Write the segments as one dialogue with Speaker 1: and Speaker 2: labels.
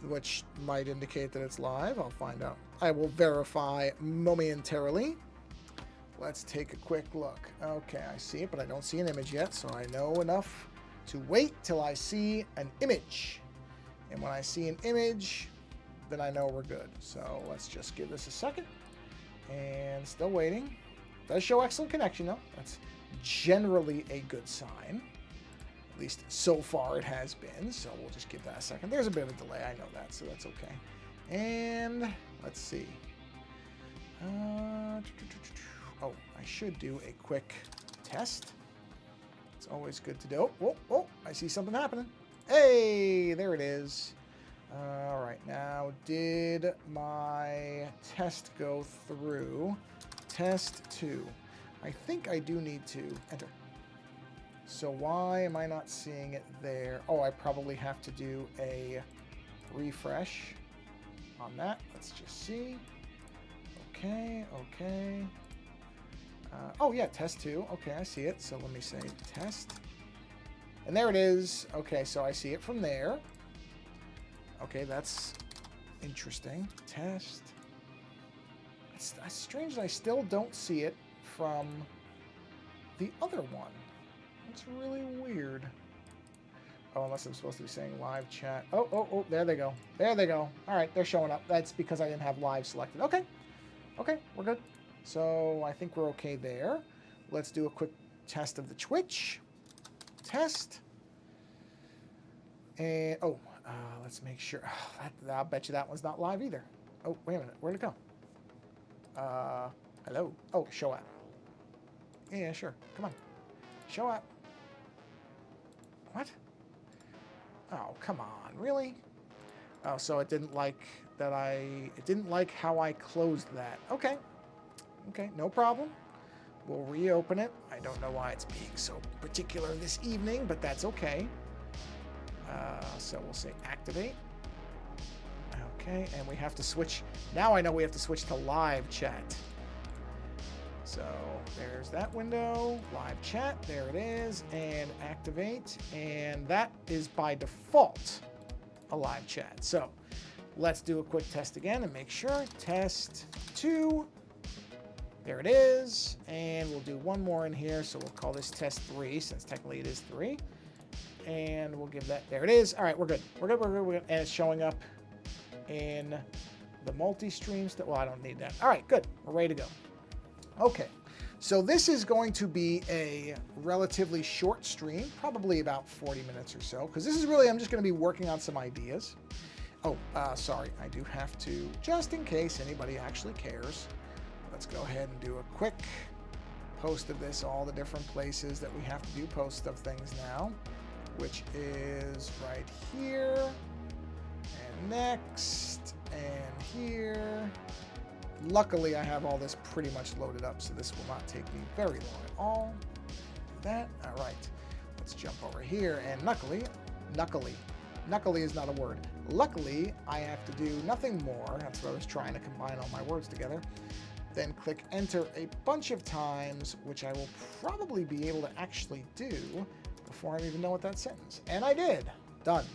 Speaker 1: which might indicate that it's live. I'll find out. I will verify momentarily. Let's take a quick look. Okay, I see it, but I don't see an image yet, so I know enough to wait till I see an image. And when I see an image, then I know we're good. So let's just give this a second. And still waiting. Does show excellent connection, though. That's generally a good sign. At least so far it has been. So we'll just give that a second. There's a bit of a delay. I know that, so that's okay. And let's see. Oh, I should do a quick test. It's always good to do. Oh, I see something happening. Hey, there it is. All right, now, did my test go through? Test 2. I think I do need to enter. So why am I not seeing it there? Oh, I probably have to do a refresh on that. Let's just see. Okay. Oh, yeah, test 2. Okay, I see it. So let me say test. And there it is. Okay, so I see it from there. Okay, that's interesting. Test. It's strange that I still don't see it from the other one. It's really weird. Oh, unless I'm supposed to be saying live chat. Oh, there they go. There they go. All right, they're showing up. That's because I didn't have live selected. Okay, we're good. So I think we're okay there. Let's do a quick test of the Twitch. Test. And, let's make sure. I'll bet you that one's not live either. Oh, wait a minute. Where'd it go? Hello? Oh, show app. Yeah, sure. Come on. Show app. What? Oh, come on. Really? Oh, so it didn't like that it didn't like how I closed that. Okay. Okay, no problem. We'll reopen it. I don't know why it's being so particular this evening, but that's okay. So we'll say activate. Okay, and we have to switch. Now I know we have to switch to live chat. So there's that window, live chat, there it is, and activate. And that is by default a live chat. So let's do a quick test again and make sure. Test 2. There it is. And we'll do one more in here. So we'll call this test 3 since technically it is 3. And we'll give that, there it is. All right, we're good. We're good. And it's showing up in the multi-stream stuff. Well, I don't need that. All right, good. We're ready to go. Okay, so this is going to be a relatively short stream, probably about 40 minutes or so, because this is really, I'm just going to be working on some ideas. Oh, sorry, I do have to, just in case anybody actually cares, let's go ahead and do a quick post of this, all the different places that we have to do post of things now, which is right here, and next, and here. Luckily, I have all this pretty much loaded up, so this will not take me very long at all. That, all right. Let's jump over here, and knuckly is not a word. Luckily, I have to do nothing more. That's what I was trying to combine all my words together. Then click enter a bunch of times, which I will probably be able to actually do before I even know what that sentence. And I did. Done.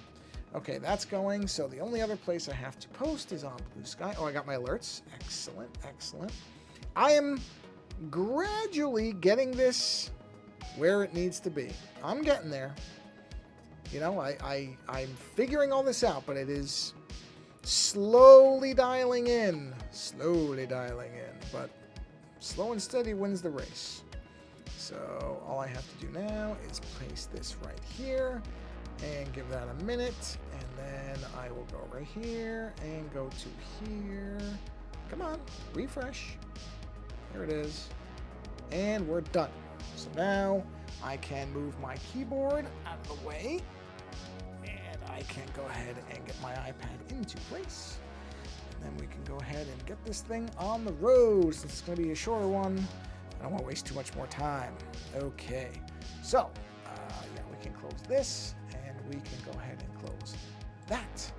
Speaker 1: Okay, that's going. So the only other place I have to post is on Blue Sky. Oh, I got my alerts. Excellent, excellent. I am gradually getting this where it needs to be. I'm getting there. You know, I'm figuring all this out, but it is slowly dialing in. Slowly dialing in. But slow and steady wins the race. So all I have to do now is place this right here. And give that a minute, and then I will go right here and go to here. Come on, refresh. There it is. And we're done. So now I can move my keyboard out of the way, and I can go ahead and get my iPad into place. And then we can go ahead and get this thing on the road, since it's going to be a shorter one. I don't want to waste too much more time. Okay, so yeah, we can close this. We can go ahead and close that.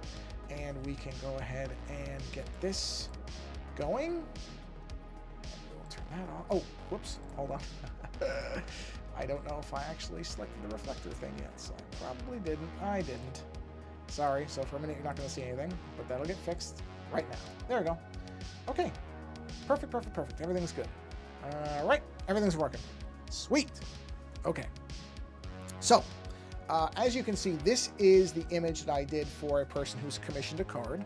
Speaker 1: And we can go ahead and get this going. And we'll turn that on. Oh, whoops, hold on. I don't know if I actually selected the reflector thing yet, so I probably didn't. I didn't. Sorry. So for a minute, you're not going to see anything, but that'll get fixed right now. There we go. Okay. Perfect, perfect, perfect. Everything's good. All right. Everything's working. Sweet. Okay. So, as you can see, this is the image that I did for a person who's commissioned a card.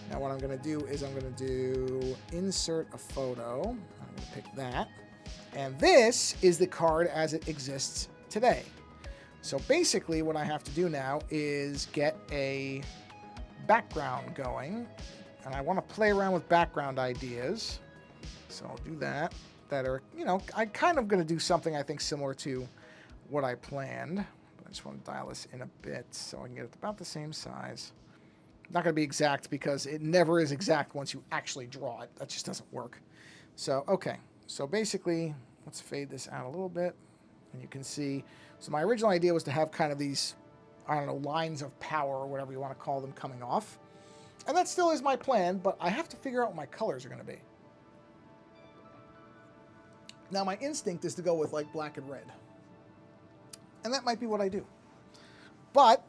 Speaker 1: Now what I'm going to do is I'm going to do insert a photo. I'm going to pick that. And this is the card as it exists today. So basically what I have to do now is get a background going. And I want to play around with background ideas. So I'll do that. That are, you know, I'm kind of going to do something I think similar to what I planned. But I just want to dial this in a bit so I can get it about the same size. Not going to be exact because it never is exact once you actually draw it. That just doesn't work. So, okay. So basically, let's fade this out a little bit. And you can see, so my original idea was to have kind of these, I don't know, lines of power or whatever you want to call them coming off. And that still is my plan, but I have to figure out what my colors are going to be. Now, my instinct is to go with like black and red. And that might be what I do. But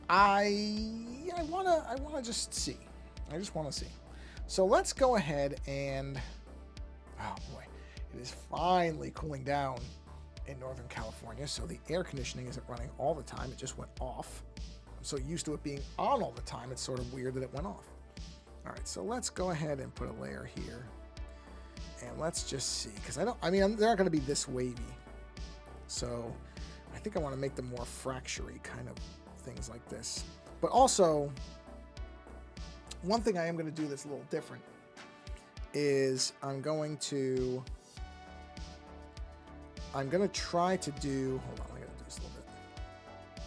Speaker 1: I want to just see. I just want to see. So let's go ahead and, oh boy, it is finally cooling down in Northern California. So the air conditioning isn't running all the time. It just went off. I'm so used to it being on all the time. It's sort of weird that it went off. All right, so let's go ahead and put a layer here. And let's just see, because they're not going to be this wavy. So I think I want to make them more fracture-y kind of things like this. But also, one thing I am going to do that's a little different is I'm going to try to do, hold on, I got to do this a little bit.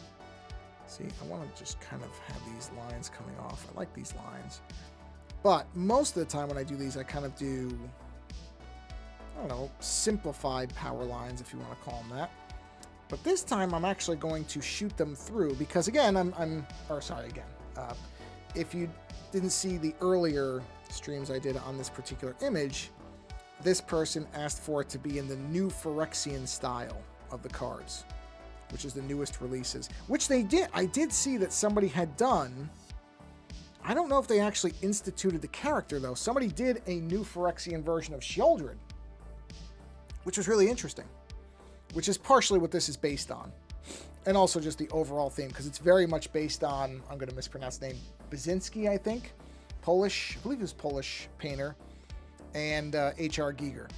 Speaker 1: See, I want to just kind of have these lines coming off. I like these lines. But most of the time when I do these, I kind of do, I don't know, simplified power lines, if you want to call them that. But this time I'm actually going to shoot them through because again, if you didn't see the earlier streams I did on this particular image, this person asked for it to be in the new Phyrexian style of the cards, which is the newest releases, which they did. I did see that somebody had done. I don't know if they actually instituted the character though. Somebody did a new Phyrexian version of Sheoldred, which was really interesting. Which is partially what this is based on. And also just the overall theme, because it's very much based on, I'm going to mispronounce the name, Basinski, I think. Polish, I believe he was Polish painter. And H.R. Giger.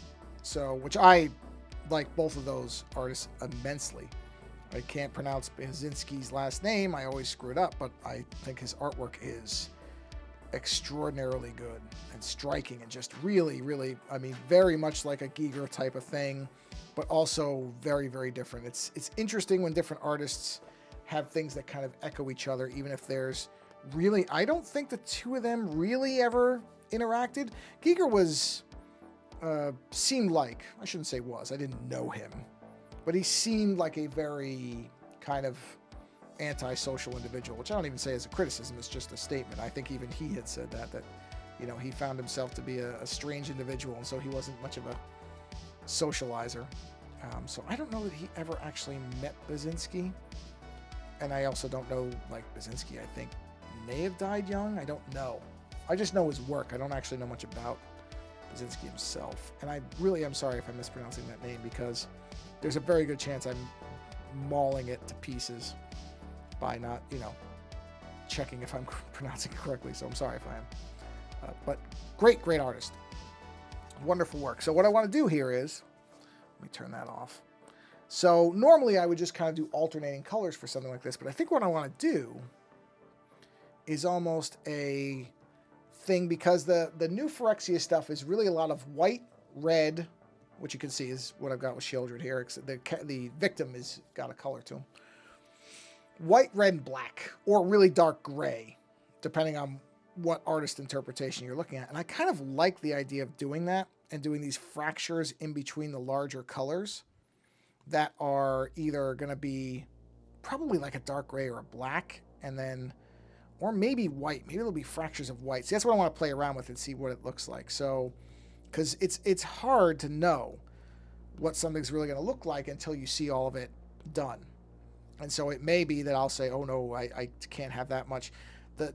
Speaker 1: So, which I like both of those artists immensely. I can't pronounce Basinski's last name. I always screw it up, but I think his artwork is extraordinarily good and striking and just really, really, I mean, very much like a Giger type of thing. But also very, very different. It's interesting when different artists have things that kind of echo each other, even if there's really, I don't think the two of them really ever interacted. Giger was, seemed like, I shouldn't say was, I didn't know him, but he seemed like a very kind of antisocial individual, which I don't even say as a criticism, it's just a statement. I think even he had said that, you know, he found himself to be a strange individual, and so he wasn't much of a socializer. So I don't know that he ever actually met Basinski, and I also don't know, like, Basinski I think may have died young. I don't know. I just know his work. I don't actually know much about Basinski himself, and I really am sorry if I'm mispronouncing that name, because there's a very good chance I'm mauling it to pieces by not, you know, checking if I'm pronouncing it correctly, so I'm sorry if I am. But great artist. Wonderful work. So what I want to do here is, let me turn that off. So normally I would just kind of do alternating colors for something like this, but I think what I want to do is almost a thing, because the new Phyrexia stuff is really a lot of white, red, which you can see is what I've got with Sheoldred here. The victim has got a color to him. White, red, and black, or really dark gray, depending on what artist interpretation you're looking at. And I kind of like the idea of doing that and doing these fractures in between the larger colors that are either going to be probably like a dark gray or a black, and then, or maybe white. Maybe there'll be fractures of white. See, that's what I want to play around with and see what it looks like. So, because it's hard to know what something's really going to look like until you see all of it done. And so it may be that I'll say, oh no, I can't have that much.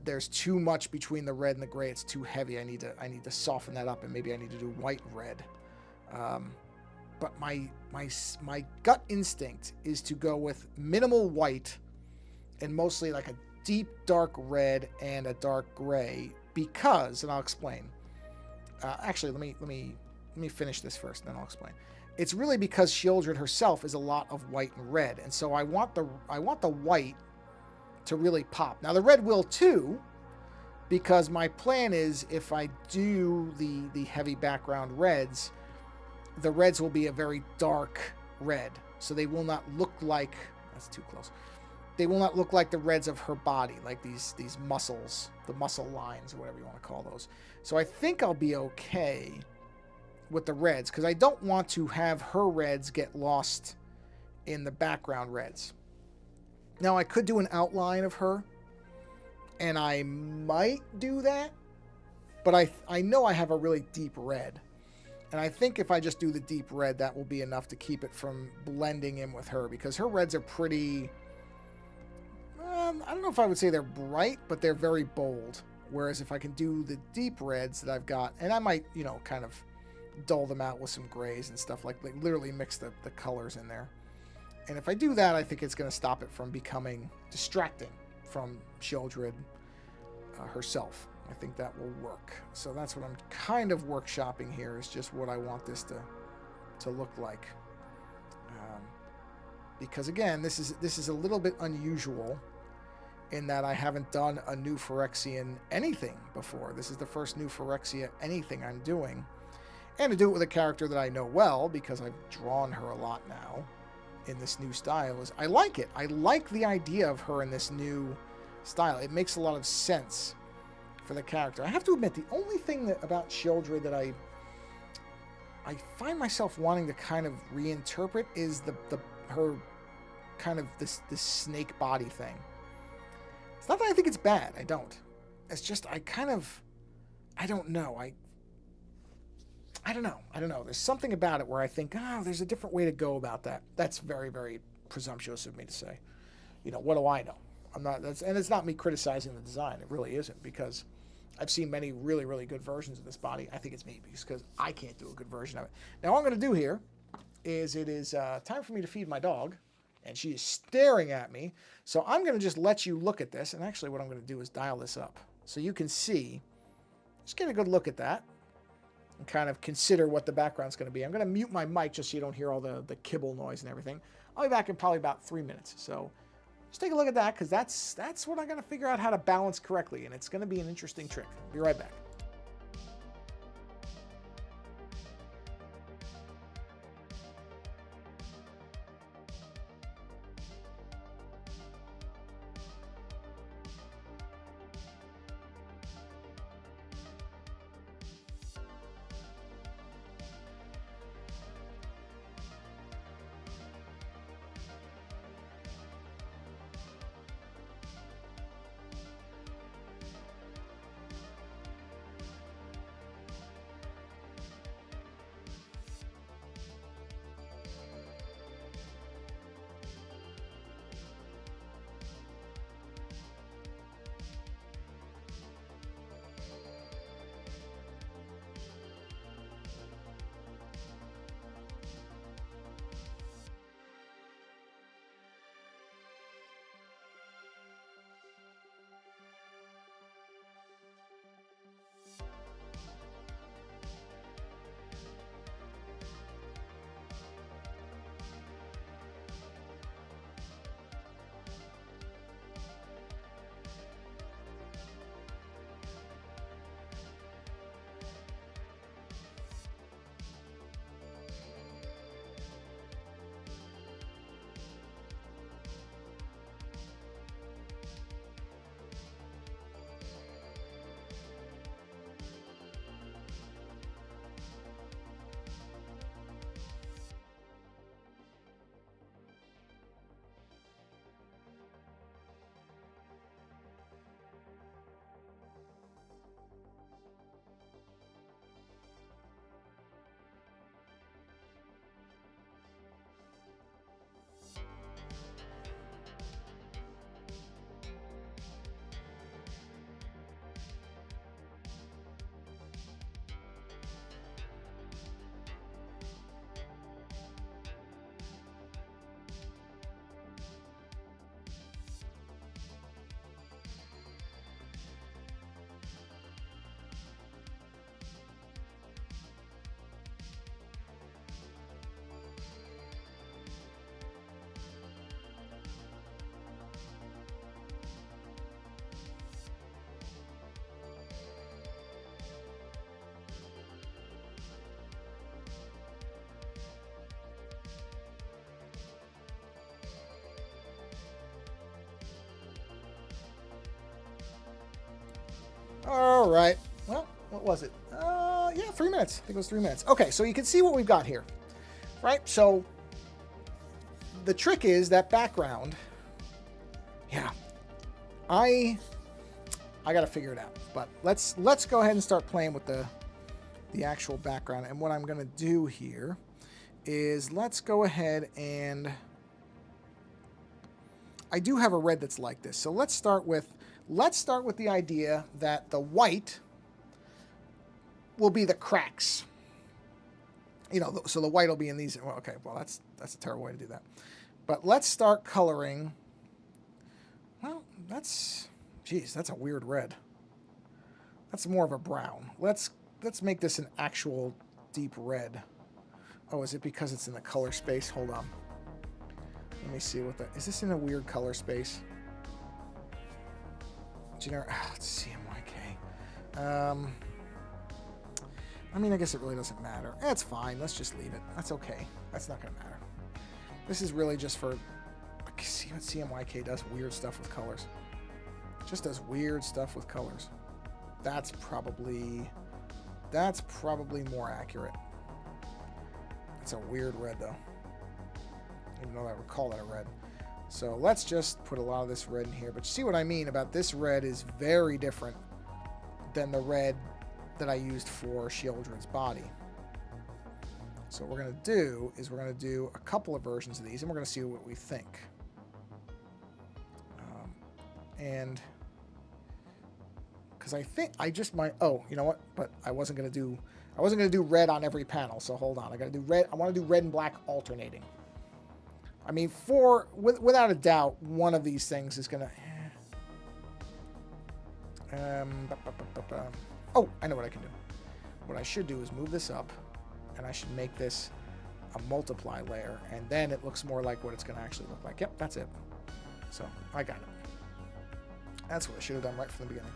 Speaker 1: There's too much between the red and the gray. It's too heavy. I need to soften that up, and maybe I need to do white and red. But my gut instinct is to go with minimal white and mostly like a deep dark red and a dark gray because, and I'll explain. Actually, let me finish this first, and then I'll explain. It's really because Shieldred herself is a lot of white and red, and so I want the white to really pop. Now the red will too, because my plan is if I do the heavy background reds, the reds will be a very dark red, so they will not look like, that's too close. They will not look like the reds of her body, like these muscles, the muscle lines, or whatever you want to call those. So I think I'll be okay with the reds, because I don't want to have her reds get lost in the background reds. Now, I could do an outline of her, and I might do that, but I know I have a really deep red. And I think if I just do the deep red, that will be enough to keep it from blending in with her, because her reds are pretty... I don't know if I would say they're bright, but they're very bold. Whereas if I can do the deep reds that I've got, and I might, kind of dull them out with some grays and stuff, like literally mix the colors in there. And if I do that, I think it's going to stop it from becoming distracting from Shieldred herself. I think that will work. So that's what I'm kind of workshopping here, is just what I want this to look like. Because again, this is a little bit unusual in that I haven't done a new Phyrexian anything before. This is the first new Phyrexia anything I'm doing. And to do it with a character that I know well, because I've drawn her a lot now in this new style, is I like it. I like the idea of her in this new style. It makes a lot of sense for the character. I have to admit, the only thing about Shieldred that I find myself wanting to kind of reinterpret is her kind of this snake body thing. It's not that I think it's bad. I don't. It's just I don't know. I don't know. There's something about it where I think, there's a different way to go about that. That's very, very presumptuous of me to say. What do I know? And it's not me criticizing the design. It really isn't, because I've seen many really, really good versions of this body. I think it's me because I can't do a good version of it. Now, what I'm going to do here is it is time for me to feed my dog, and she is staring at me. So I'm going to just let you look at this. And actually what I'm going to do is dial this up so you can see, just get a good look at that and kind of consider what the background's going to be. I'm going to mute my mic just so you don't hear all the kibble noise and everything. I'll be back in probably about 3 minutes. So just take a look at that, because that's what I'm going to figure out how to balance correctly. And it's going to be an interesting trick. Be right back. All right. Well, what was it? Yeah, 3 minutes. I think it was 3 minutes. Okay, so you can see what we've got here, right? So the trick is that background. Yeah, I got to figure it out. But let's go ahead and start playing with the actual background. And what I'm going to do here is let's go ahead and I do have a red that's like this. So let's start with the idea that the white will be the cracks. You know, so the white will be in these. Well, okay, well that's a terrible way to do that. But let's start coloring. Well, that's a weird red. That's more of a brown. Let's make this an actual deep red. Oh, is it because it's in the color space? Hold on. Let me see what that... Is this in a weird color space? Generic... let's CMYK. I mean, I guess it really doesn't matter. It's fine. Let's just leave it. That's okay. That's not going to matter. This is really just for... See what CMYK does? Weird stuff with colors. Just does weird stuff with colors. That's probably more accurate. It's a weird red, though. Even though I would call that a red. So let's just put a lot of this red in here. But you see what I mean about this red is very different than the red that I used for Shieldred's body. So what we're going to do is we're going to do a couple of versions of these, and we're going to see what we think. And because I think I just might... Oh, you know what? But I wasn't going to do red on every panel. So hold on. I got to do red. I want to do red and black alternating. I mean, without a doubt, one of these things is going to... Oh, I know what I can do. What I should do is move this up, and I should make this a multiply layer, and then it looks more like what it's going to actually look like. Yep, that's it. So, I got it. That's what I should have done right from the beginning.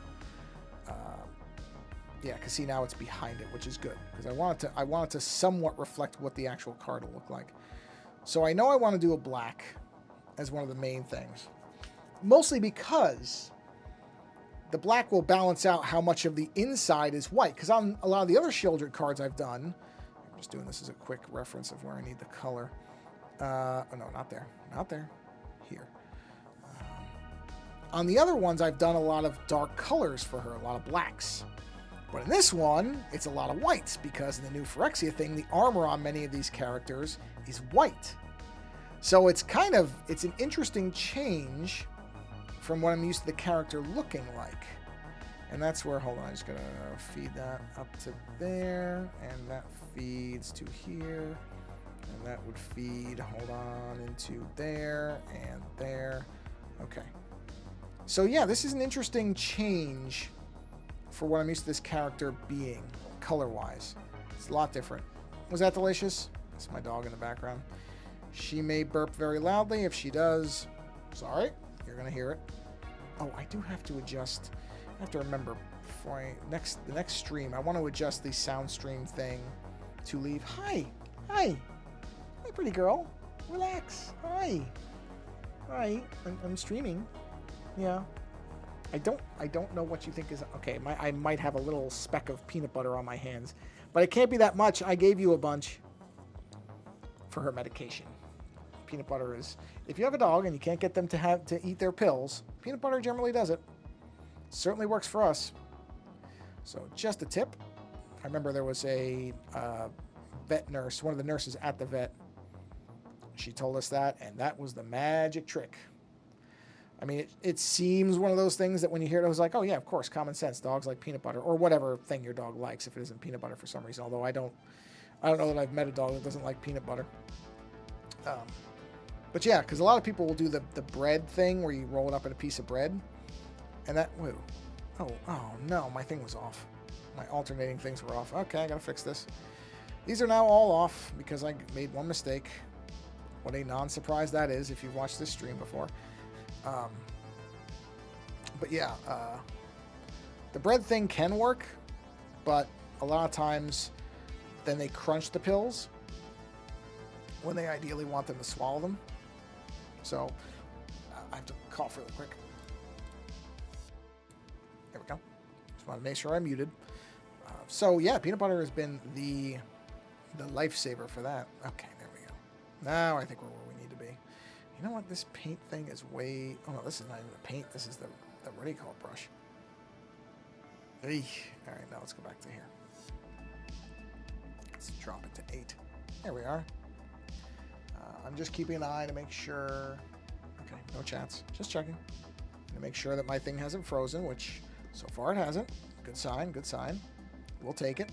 Speaker 1: Yeah, because see, now it's behind it, which is good, because I want it to somewhat reflect what the actual card will look like. So I know I want to do a black as one of the main things. Mostly because the black will balance out how much of the inside is white. Because on a lot of the other Shieldred cards I've done, I'm just doing this as a quick reference of where I need the color. Oh, no, not there. Not there. Here. On the other ones, I've done a lot of dark colors for her, a lot of blacks. But in this one, it's a lot of whites, because in the new Phyrexia thing, the armor on many of these characters is white. So it's an interesting change from what I'm used to the character looking like. And that's where, hold on, I'm just going to feed that up to there, and that feeds to here, and that would feed, hold on, into there, and there. Okay. So yeah, this is an interesting change for what I'm used to this character being, color-wise. It's a lot different. Was that delicious? That's my dog in the background. She may burp very loudly. If she does, sorry, you're going to hear it. Oh, I do have to adjust. I have to remember before the next stream, I want to adjust the sound stream thing to leave. Hi. Hi. Hi, pretty girl. Relax. Hi. Hi. I'm streaming. Yeah. I don't know what you think is... Okay, I might have a little speck of peanut butter on my hands. But it can't be that much. I gave you a bunch for her medication. Peanut butter is... If you have a dog and you can't get them to eat their pills, peanut butter generally does it. Certainly works for us. So just a tip. I remember there was a vet nurse, one of the nurses at the vet. She told us that, and that was the magic trick. I mean, it seems one of those things that when you hear it, I was like, oh yeah, of course, common sense. Dogs like peanut butter, or whatever thing your dog likes, if it isn't peanut butter for some reason. Although I don't know that I've met a dog that doesn't like peanut butter. But yeah, because a lot of people will do the bread thing where you roll it up in a piece of bread, and that... Whoa. Oh no, my thing was off. My alternating things were off. Okay, I gotta fix this. These are now all off because I made one mistake. What a non-surprise that is if you've watched this stream before. But yeah, the bread thing can work, but a lot of times then they crunch the pills when they ideally want them to swallow them. So I have to cough really quick. There we go. Just want to make sure I'm muted. So yeah, peanut butter has been the lifesaver for that. Okay, there we go. Now I think we're where we need to be. You know what? This paint thing is way... Oh, no, this is not even the paint. This is the what do you call it, brush? Eek. All right, now let's go back to here. Let's drop it to 8. There we are. I'm just keeping an eye to make sure... Okay, no chats. Just checking. To make sure that my thing hasn't frozen, which so far it hasn't. Good sign, good sign. We'll take it.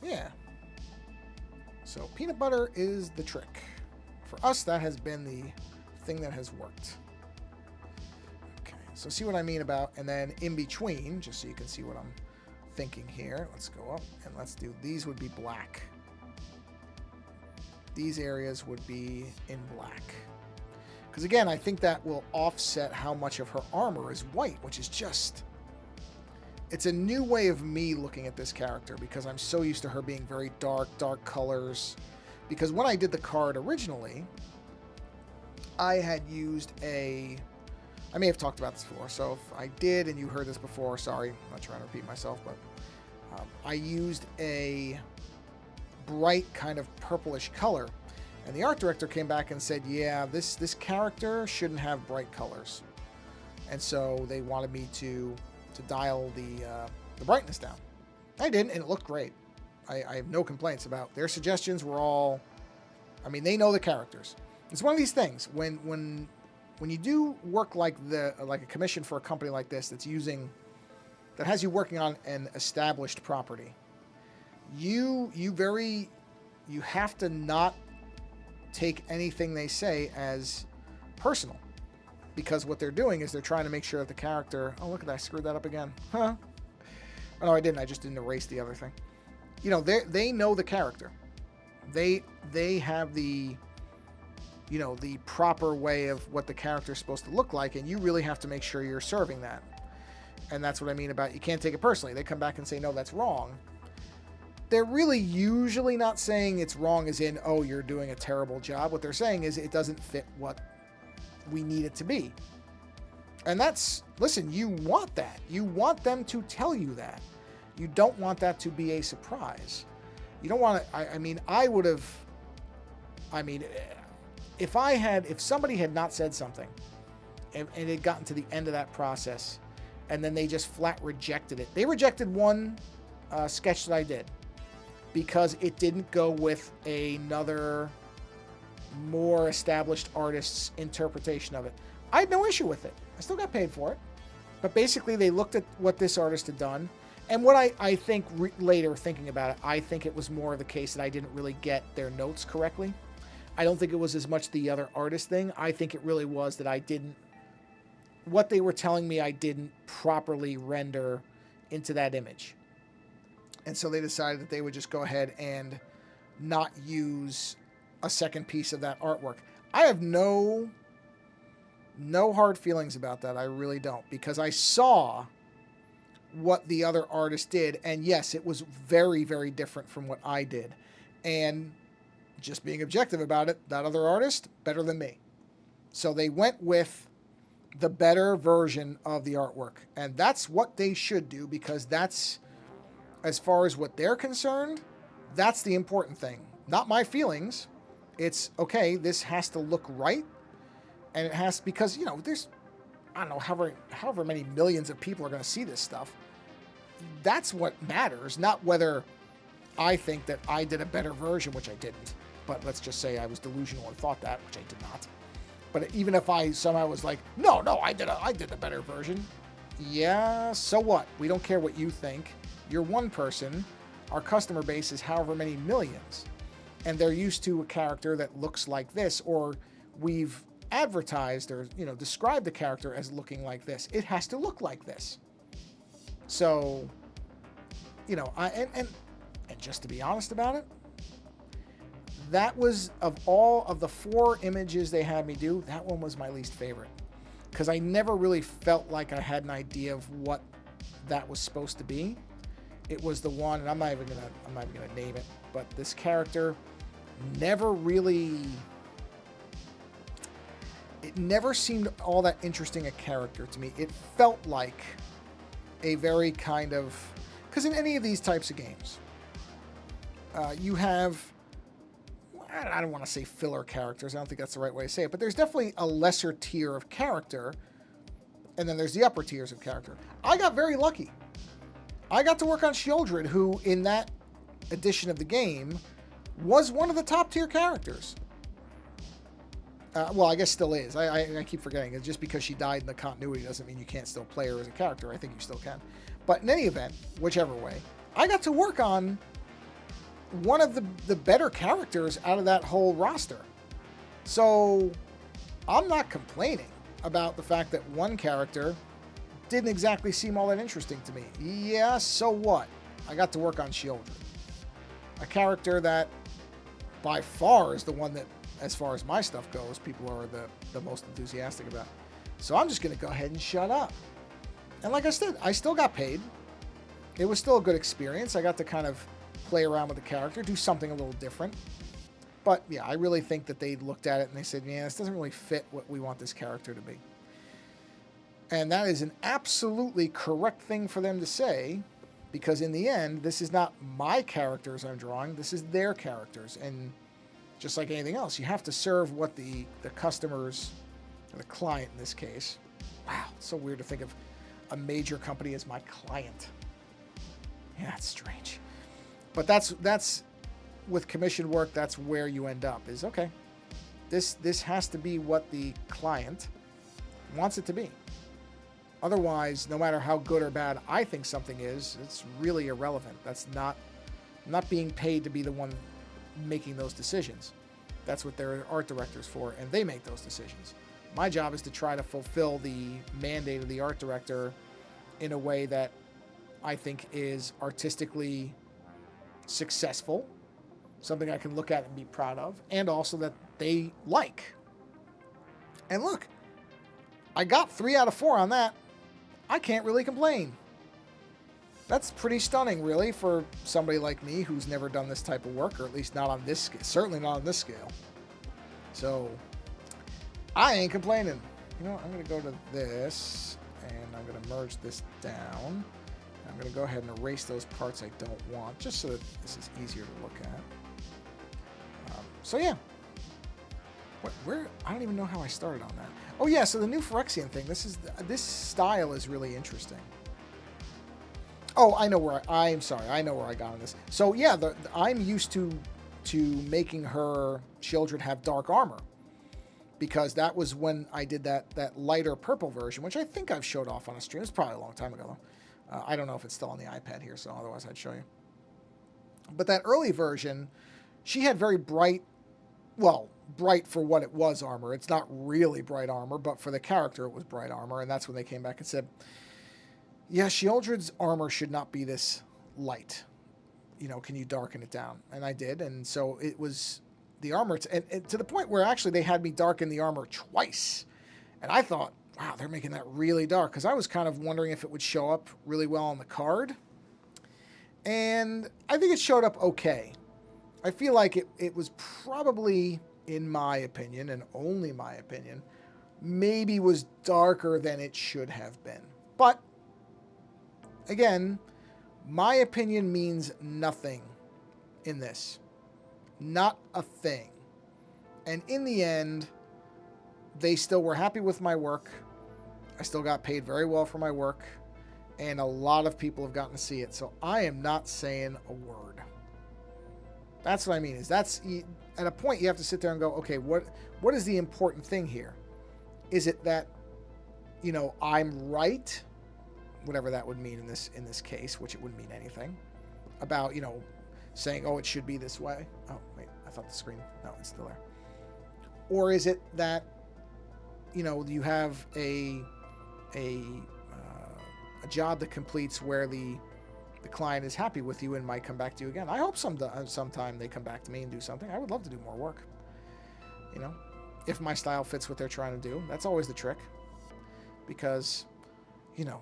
Speaker 1: Yeah. So peanut butter is the trick. For us, that has been the thing that has worked. Okay, so see what I mean about, and then in between, just so you can see what I'm thinking here, let's go up and let's do, these would be black. These areas would be in black. Because again, I think that will offset how much of her armor is white, which is just... It's a new way of me looking at this character because I'm so used to her being very dark colors. Because when I did the card originally, I had used a... I may have talked about this before, so if I did and you heard this before, sorry, I'm not trying to repeat myself, but I used a bright kind of purplish color. And the art director came back and said, yeah, this character shouldn't have bright colors. And so they wanted me to dial the brightness down. I did, and it looked great. I have no complaints about their suggestions. Were all, I mean, they know the characters. It's one of these things when you do work like a commission for a company like this that has you working on an established property. You have to not take anything they say as personal, because what they're doing is they're trying to make sure that the character... Oh, look at that. I screwed that up again. Huh? Oh, no, I didn't. I just didn't erase the other thing. You know, they know the character. They have the, you know, the proper way of what the character is supposed to look like, and you really have to make sure you're serving that. And that's what I mean about you can't take it personally. They come back and say, no, that's wrong. They're really usually not saying it's wrong as in, oh, you're doing a terrible job. What they're saying is it doesn't fit what we need it to be. And that's, listen, you want that. You want them to tell you that. You don't want that to be a surprise. You don't want to, I mean, if somebody had not said something and it had gotten to the end of that process and then they just flat rejected it. They rejected one sketch that I did because it didn't go with another more established artist's interpretation of it. I had no issue with it. I still got paid for it. But basically they looked at what this artist had done. And what I think later thinking about it, I think it was more of the case that I didn't really get their notes correctly. I don't think it was as much the other artist thing. I think it really was that I didn't, what they were telling me I didn't properly render into that image. And so they decided that they would just go ahead and not use a second piece of that artwork. I have no hard feelings about that. I really don't, because I saw what the other artist did, and yes, it was very, very different from what I did. And just being objective about it, that other artist, better than me. So they went with the better version of the artwork. And that's what they should do, because that's, as far as what they're concerned, that's the important thing. Not my feelings. It's, okay, this has to look right. And it has, because, you know, there's, I don't know, however many millions of people are going to see this stuff. That's what matters, not whether I think that I did a better version, which I didn't. But let's just say I was delusional and thought that, which I did not. But even if I somehow was like, no, I did a better version. Yeah, so what? We don't care what you think. You're one person. Our customer base is however many millions. And they're used to a character that looks like this, or we've advertised or, you know, described the character as looking like this. It has to look like this. So, you know, and just to be honest about it, that was, of all of the 4 images they had me do, that one was my least favorite, because I never really felt like I had an idea of what that was supposed to be. It was the one, and I'm not even gonna name it, but this character never really, it never seemed all that interesting a character to me. It felt like a very kind of... Because in any of these types of games, you have... I don't want to say filler characters. I don't think that's the right way to say it. But there's definitely a lesser tier of character. And then there's the upper tiers of character. I got very lucky. I got to work on Shieldred, who in that edition of the game was one of the top tier characters. Well, I guess still is. I keep forgetting. It's just because she died in the continuity doesn't mean you can't still play her as a character. I think you still can. But in any event, whichever way, I got to work on one of the better characters out of that whole roster. So I'm not complaining about the fact that one character didn't exactly seem all that interesting to me. Yeah, so what? I got to work on Shieldred. A character that by far is the one that, as far as my stuff goes, people are the most enthusiastic about. So I'm just going to go ahead and shut up. And like I said, I still got paid. It was still a good experience. I got to kind of play around with the character, do something a little different. But yeah, I really think that they looked at it and they said, yeah, this doesn't really fit what we want this character to be. And that is an absolutely correct thing for them to say, because in the end, this is not my characters I'm drawing, this is their characters. And just like anything else, you have to serve what the customers, or the client in this case. Wow, it's so weird to think of a major company as my client. Yeah, it's strange. But that's with commission work, that's where you end up, is okay, this has to be what the client wants it to be. Otherwise, no matter how good or bad I think something is, it's really irrelevant. That's not being paid to be the one making those decisions. That's what their art director's for, and they make those decisions. My job is to try to fulfill the mandate of the art director in a way that I think is artistically successful, something I can look at and be proud of, and also that they like. And look, I got 3 out of 4 on that. I can't really complain. That's pretty stunning, really, for somebody like me who's never done this type of work, or at least not on this scale, certainly not on this scale. So, I ain't complaining. You know what, I'm going to go to this, and I'm going to merge this down. I'm going to go ahead and erase those parts I don't want, just so that this is easier to look at. So yeah. Where? I don't even know how I started on that. Oh yeah, so the new Phyrexian thing. This style is really interesting. Oh, I know where I'm sorry. I know where I got on this. So yeah, I'm used to making her children have dark armor, because that was when I did that lighter purple version, which I think I've showed off on a stream. It's probably a long time ago though. I don't know if it's still on the iPad here, so otherwise I'd show you. But that early version, she had very bright, well, bright for what it was armor. It's not really bright armor, but for the character it was bright armor, and that's when they came back and said, yeah, Shieldred's armor should not be this light. You know, can you darken it down? And I did, and so it was the armor, and to the point where actually they had me darken the armor twice. And I thought, wow, they're making that really dark, because I was kind of wondering if it would show up really well on the card. And I think it showed up okay. I feel like it was probably, in my opinion, and only my opinion, maybe was darker than it should have been. But, again, my opinion means nothing in this. Not a thing. And in the end, they still were happy with my work. I still got paid very well for my work. And a lot of people have gotten to see it. So I am not saying a word. That's what I mean. At a point you have to sit there and go, okay, what is the important thing here? Is it that, you know, I'm right, whatever that would mean in this case, which it wouldn't mean anything, about, you know, saying, oh, it should be this way. Oh, wait, I thought the screen, no, it's still there. Or is it that, you know, you have a job that completes where the client is happy with you and might come back to you again. I hope sometime they come back to me and do something. I would love to do more work. You know, if my style fits what they're trying to do. That's always the trick. Because, you know,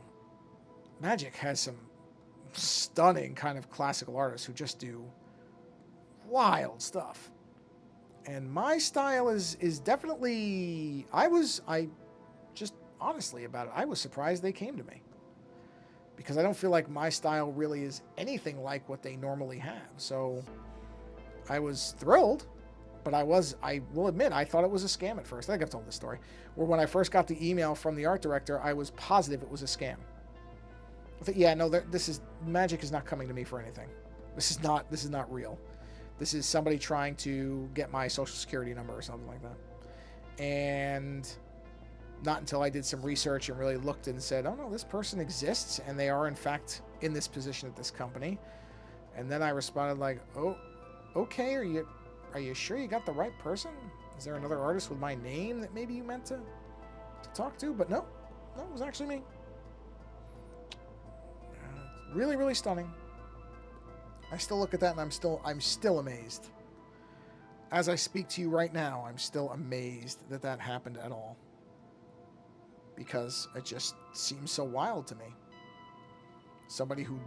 Speaker 1: Magic has some stunning kind of classical artists who just do wild stuff. And my style is definitely, I just honestly about it, I was surprised they came to me. Because I don't feel like my style really is anything like what they normally have. So I was thrilled, but I will admit, I thought it was a scam at first. I think I've told this story. Where when I first got the email from the art director, I was positive it was a scam. I thought, yeah, no, Magic is not coming to me for anything. This is not real. This is somebody trying to get my social security number or something like that. And not until I did some research and really looked and said, oh no, this person exists and they are in fact in this position at this company. And then I responded like, oh, okay, are you sure you got the right person? Is there another artist with my name that maybe you meant to talk to? But no, it was actually me. Really, really stunning. I still look at that and I'm still amazed. As I speak to you right now, I'm still amazed that happened at all. Because it just seems so wild to me. Somebody who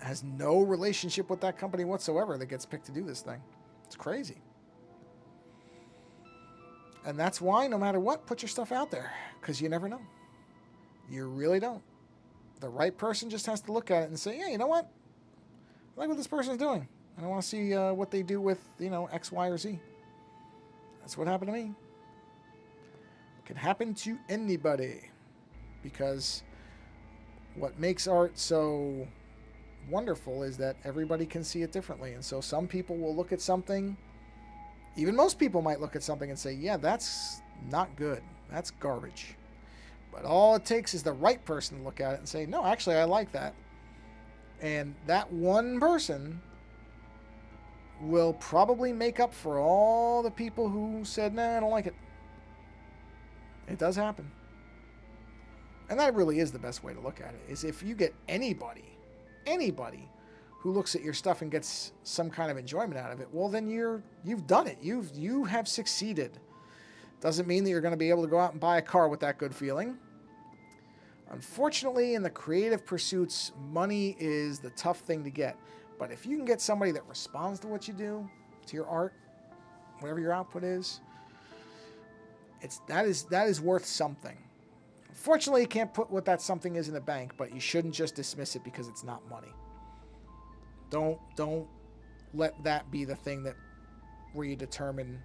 Speaker 1: has no relationship with that company whatsoever that gets picked to do this thing. It's crazy. And that's why, no matter what, put your stuff out there. Because you never know. You really don't. The right person just has to look at it and say, yeah, you know what? I like what this person's doing. And I want to see what they do with, X, Y, or Z. That's what happened to me. Can happen to anybody, because what makes art so wonderful is that everybody can see it differently. And so some people will look at something, even most people might look at something and say, yeah, that's not good, that's garbage. But all it takes is the right person to look at it and say, no, actually I like that. And that one person will probably make up for all the people who said, nah, I don't like it. It does happen. And that really is the best way to look at it, is if you get anybody who looks at your stuff and gets some kind of enjoyment out of it, well, then you've done it. You have succeeded. Doesn't mean that you're going to be able to go out and buy a car with that good feeling. Unfortunately, in the creative pursuits, money is the tough thing to get. But if you can get somebody that responds to what you do, to your art, whatever your output is, that is worth something. Unfortunately, you can't put what that something is in the bank, but you shouldn't just dismiss it because it's not money. Don't let that be the thing where you determine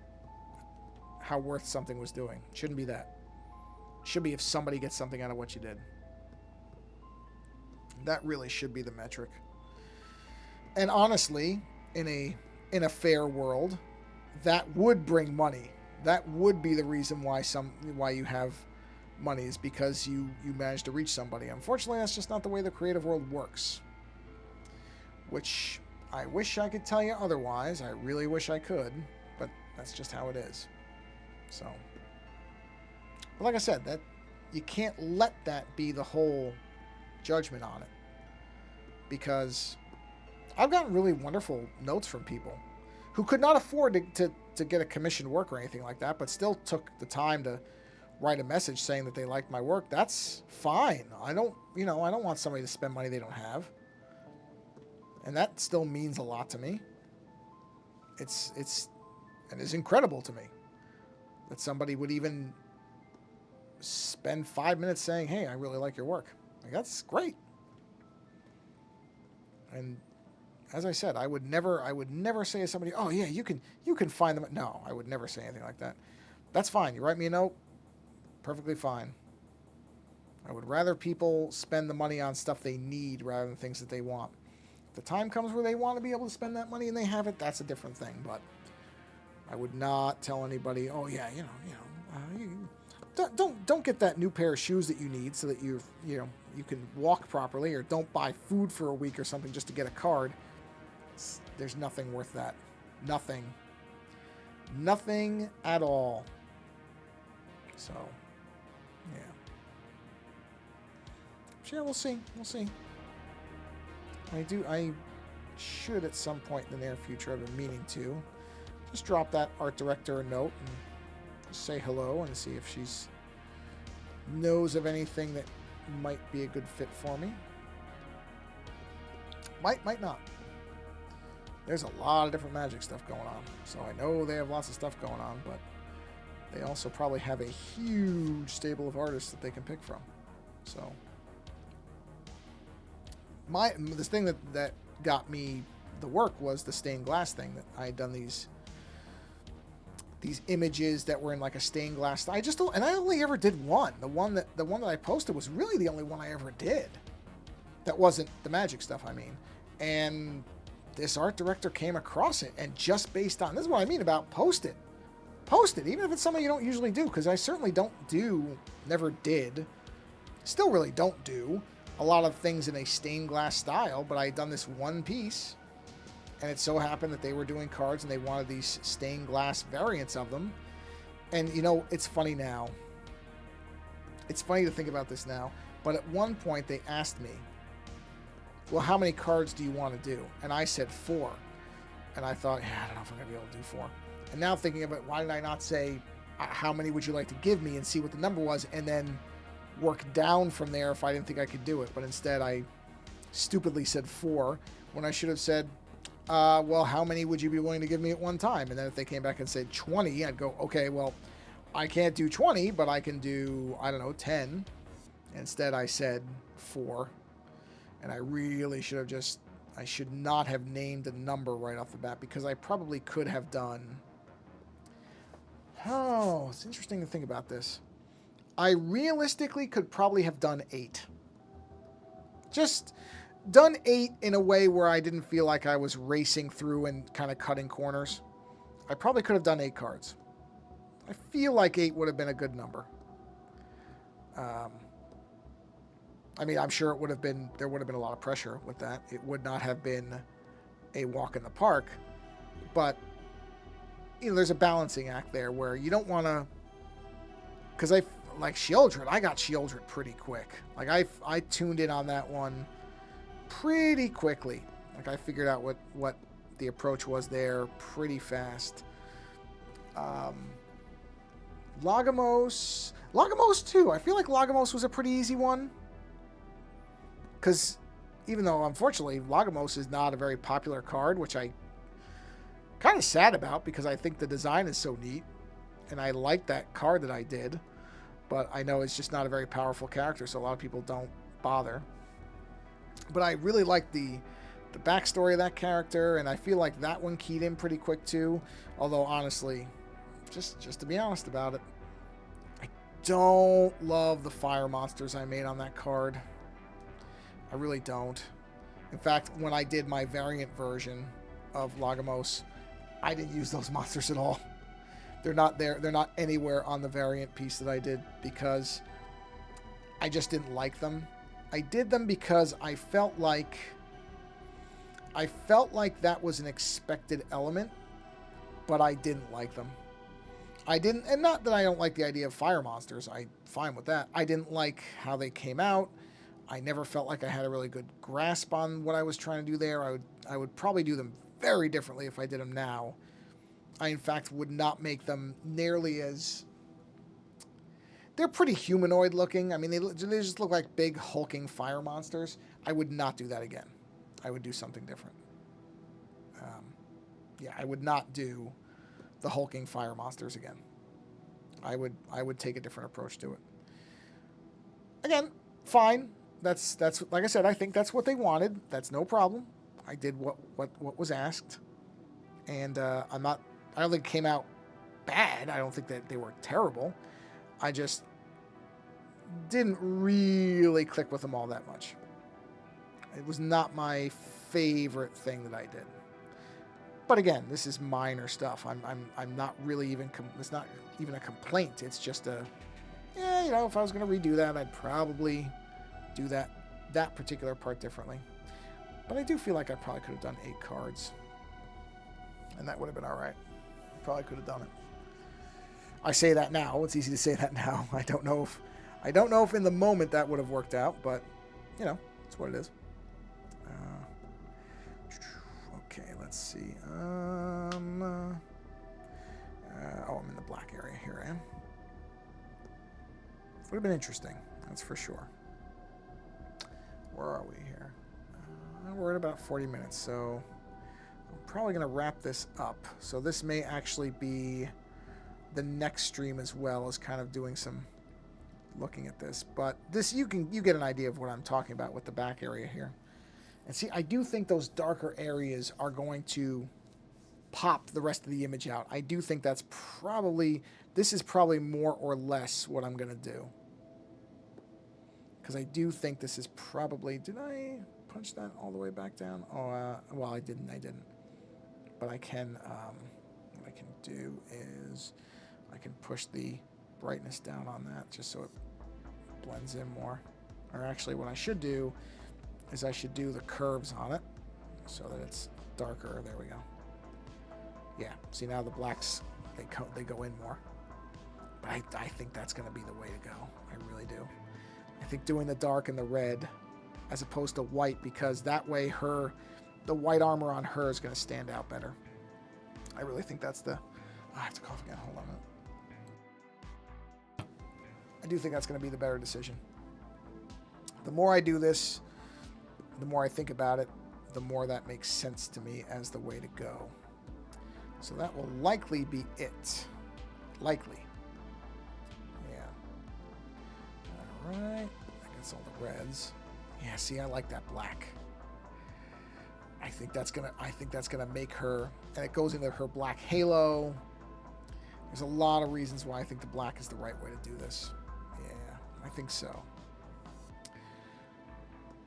Speaker 1: how worth something was doing. It shouldn't be that. It should be if somebody gets something out of what you did. That really should be the metric. And honestly, in a fair world, that would bring money. That would be the reason why you have money, is because you managed to reach somebody. Unfortunately, that's just not the way the creative world works. Which I wish I could tell you otherwise. I really wish I could, but that's just how it is. So, but like I said, that you can't let that be the whole judgment on it, because I've gotten really wonderful notes from people who could not afford to get a commissioned work or anything like that, but still took the time to write a message saying that they liked my work. That's fine. I don't want somebody to spend money they don't have. And that still means a lot to me. It is incredible to me that somebody would even spend 5 minutes saying, hey, I really like your work. Like, that's great. And as I said, I would never say to somebody, oh yeah, you can find them. No, I would never say anything like that. That's fine. You write me a note, perfectly fine. I would rather people spend the money on stuff they need rather than things that they want. If the time comes where they want to be able to spend that money and they have it, that's a different thing. But I would not tell anybody, oh yeah, don't get that new pair of shoes that you need so that you can walk properly, or don't buy food for a week or something just to get a card. There's nothing worth that. Nothing at all. So, yeah. So yeah, we'll see. I should at some point in the near future, I've been meaning to just drop that art director a note and just say hello and see if she's knows of anything that might be a good fit for me. Might not. There's a lot of different Magic stuff going on. So I know they have lots of stuff going on, but they also probably have a huge stable of artists that they can pick from. So this thing that got me the work was the stained glass thing, that I had done these images that were in like a stained glass. I only ever did one. The one that I posted was really the only one I ever did. That wasn't the Magic stuff, I mean. And this art director came across it, and just based on, this is what I mean about post it, even if it's something you don't usually do, because I certainly never did, still really don't do a lot of things in a stained glass style, but I had done this one piece, and it so happened that they were doing cards and they wanted these stained glass variants of them. And you know, it's funny now. It's funny to think about this now, but at one point they asked me, well, how many cards do you want to do? And I said 4. And I thought, yeah, I don't know if I'm going to be able to do 4. And now thinking about, why did I not say, how many would you like to give me, and see what the number was, and then work down from there if I didn't think I could do it. But instead I stupidly said 4 when I should have said, well, how many would you be willing to give me at one time? And then if they came back and said 20, I'd go, okay, well, I can't do 20, but I can do, I don't know, 10. Instead I said 4. And I really should have I should not have named a number right off the bat, because I probably could have done... Oh, it's interesting to think about this. I realistically could probably have done 8. Just done 8 in a way where I didn't feel like I was racing through and kind of cutting corners. I probably could have done 8 cards. I feel like 8 would have been a good number. I mean, I'm sure there would have been a lot of pressure with that. It would not have been a walk in the park, but you know, there's a balancing act there where you don't want to, because like Shieldred, I got Shieldred pretty quick. Like I tuned in on that one pretty quickly. Like I figured out what the approach was there pretty fast. Lagomos too. I feel like Lagomos was a pretty easy one. Because even though, unfortunately, Lagomos is not a very popular card, which I kind of sad about, because I think the design is so neat, and I like that card that I did, but I know it's just not a very powerful character, so a lot of people don't bother. But I really like the backstory of that character, and I feel like that one keyed in pretty quick too, although honestly, just to be honest about it, I don't love the fire monsters I made on that card. I really don't. In fact, when I did my variant version of Lagomos, I didn't use those monsters at all. They're not there. They're not anywhere on the variant piece that I did, because I just didn't like them. I did them because I felt like that was an expected element, but I didn't like them. I didn't, and not that I don't like the idea of fire monsters. I'm fine with that. I didn't like how they came out. I never felt like I had a really good grasp on what I was trying to do there. I would probably do them very differently if I did them now. I, in fact, would not make them nearly as... They're pretty humanoid looking. I mean, they just look like big hulking fire monsters. I would not do that again. I would do something different. Yeah, I would not do the hulking fire monsters again. I would take a different approach to it. Again, fine. That's like I said, I think that's what they wanted. That's no problem. I did what was asked. And I don't think it came out bad. I don't think that they were terrible. I just didn't really click with them all that much. It was not my favorite thing that I did. But again, this is minor stuff. I'm not really even it's not even a complaint. It's just yeah, you know, if I was going to redo that, I'd probably do that particular part differently. But I do feel like I probably could have done 8 cards, and that would have been all right. Probably could have done it. I say that now. It's easy to say that now. I don't know if in the moment that would have worked out, but you know, it's what it is. Okay, let's see. Oh, I'm in the black area. Here I am. Would have been interesting, that's for sure. Where are we here? We're at about 40 minutes, so I'm probably going to wrap this up. So this may actually be the next stream as well, as kind of doing some looking at this. But this, you get an idea of what I'm talking about with the back area here. And see, I do think those darker areas are going to pop the rest of the image out. I do think that's probably, this is probably more or less what I'm going to do. Because I do think this is probably, did I punch that all the way back down? Oh, well, I didn't. But I can, what I can do is I can push the brightness down on that just so it blends in more. Or actually what I should do is I should do the curves on it so that it's darker. There we go. Yeah, see now the blacks, they go in more. But I think that's going to be the way to go. I really do. I think doing the dark and the red as opposed to white, because that way the white armor on her is going to stand out better. I really think that's the... I have to cough again. Hold on a minute. I do think that's going to be the better decision. The more I do this, the more I think about it, the more that makes sense to me as the way to go. So that will likely be it. Likely. Yeah. All right. I guess all the reds. Yeah, see, I like that black. I think that's gonna make her, and it goes into her black halo. There's a lot of reasons why I think the black is the right way to do this. Yeah, I think so.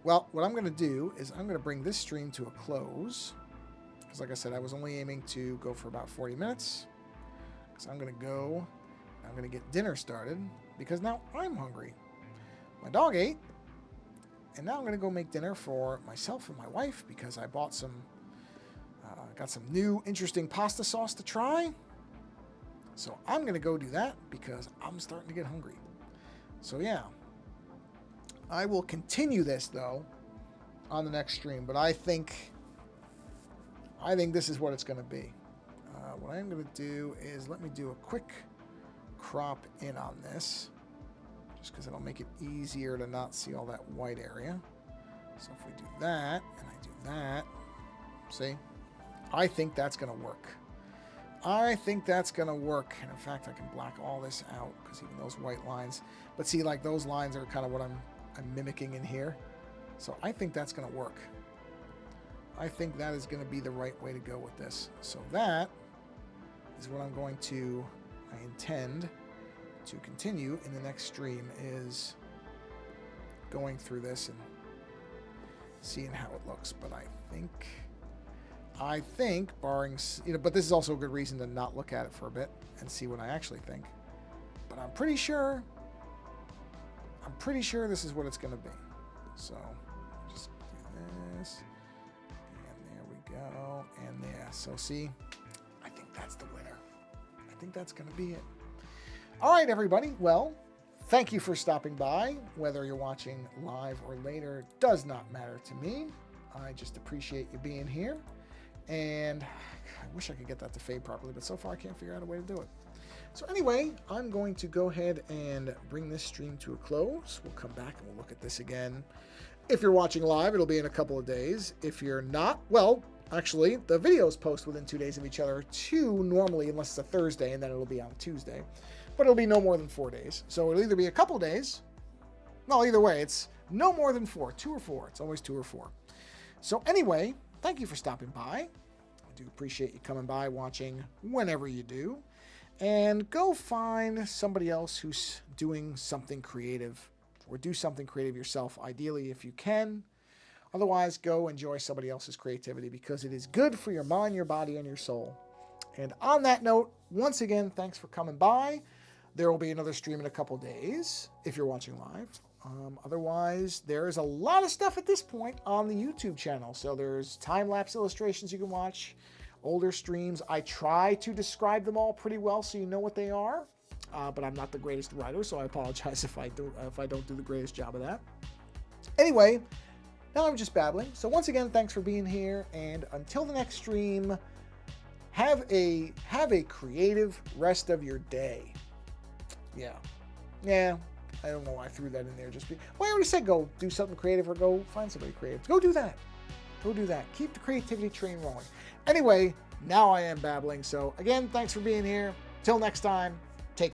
Speaker 1: Well, what I'm gonna do is I'm gonna bring this stream to a close. Because like I said, I was only aiming to go for about 40 minutes. So I'm gonna go, I'm gonna get dinner started, because now I'm hungry. My dog ate. And now I'm going to go make dinner for myself and my wife, because I bought some, got some new interesting pasta sauce to try. So I'm going to go do that because I'm starting to get hungry. So yeah, I will continue this though on the next stream, but I think this is what it's going to be. What I'm going to do is let me do a quick crop in on this. Just because it'll make it easier to not see all that white area. So if we do that, and I do that, see? I think that's going to work. I think that's going to work. And in fact, I can black all this out, because even those white lines, but see, like those lines are kind of what I'm mimicking in here. So I think that's going to work. I think that is going to be the right way to go with this. So that is what I'm going to, I intend to continue in the next stream, is going through this and seeing how it looks. But I think barring, but this is also a good reason to not look at it for a bit and see what I actually think. But I'm pretty sure this is what it's going to be. So just do this, and there we go, and there. So see, I think that's the winner. I think that's going to be it. All right, everybody. Well, thank you for stopping by. Whether you're watching live or later does not matter to me. I just appreciate you being here. And I wish I could get that to fade properly, but so far I can't figure out a way to do it. So anyway, I'm going to go ahead and bring this stream to a close. We'll come back and we'll look at this again. If you're watching live, it'll be in a couple of days. If you're not, well, actually, the videos post within 2 days of each other, too, normally, unless it's a Thursday, and then it'll be on Tuesday. But it'll be no more than 4 days. So it'll either be a couple days. Well, either way, it's no more than 4. 2 or 4. It's always 2 or 4. So anyway, thank you for stopping by. I do appreciate you coming by, watching whenever you do. And go find somebody else who's doing something creative. Or do something creative yourself, ideally, if you can. Otherwise, go enjoy somebody else's creativity, because it is good for your mind, your body, and your soul. And on that note, once again, thanks for coming by. There will be another stream in a couple days if you're watching live. Otherwise, there is a lot of stuff at this point on the YouTube channel. So there's time-lapse illustrations you can watch, older streams. I try to describe them all pretty well so you know what they are. But I'm not the greatest writer, so I apologize if I don't do the greatest job of that. Anyway, now I'm just babbling. So once again, thanks for being here. And until the next stream, have a creative rest of your day. Yeah. I don't know why I threw that in there. Well, I already said go do something creative or go find somebody creative. Go do that. Who do that? Keep the creativity train rolling. Anyway, now I am babbling. So again, thanks for being here. Till next time.